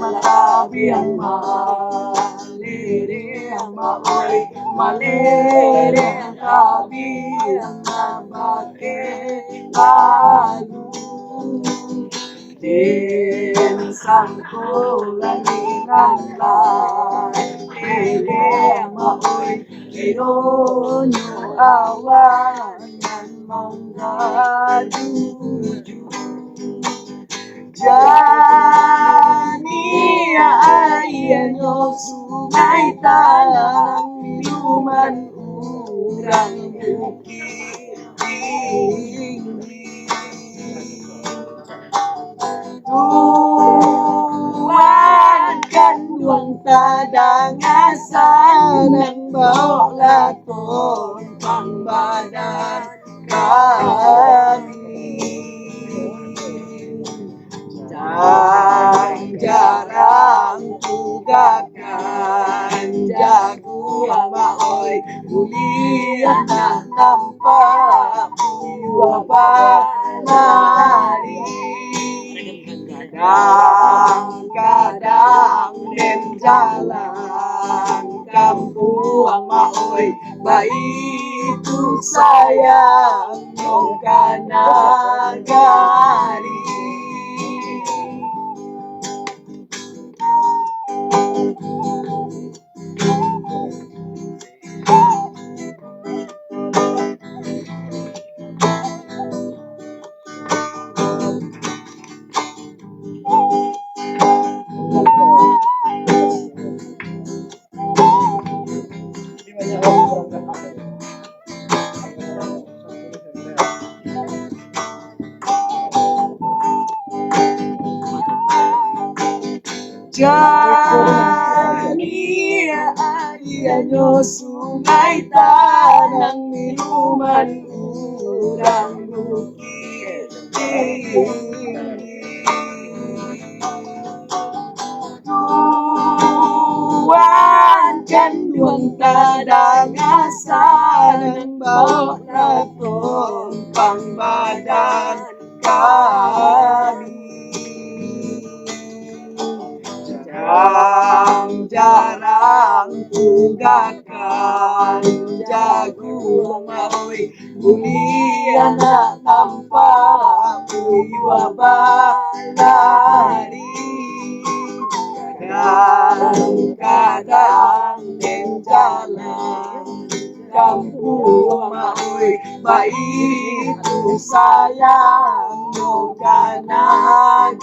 matabi ang malere ang maoy, malere ang tabi ang mabake lalu. Din sangkulan inanlan, lere ang maoy, ironyo awan ng mga juju. Jania ayanyo sungai talang minuman urang bukit tinggi. Tuan kan duang tadangasan ng baulaton pangbadan kami. Jarang tugakan jago ang maoy, mulia na nampak buwa balari. Kadang-kadang den jalan kampu ang maoy, baik itu sayang mong kanagari. Jania ayanyo sungai tanang minuman urang bukit tinggi. Tuan kan duang tadangasan bawa raton pangbadan kami. Jarang tugakan jago maoy, mulia na nampak buwa balari. Kadang-kadang den jalan kampung maoy, baik itu sayang mo kanagari.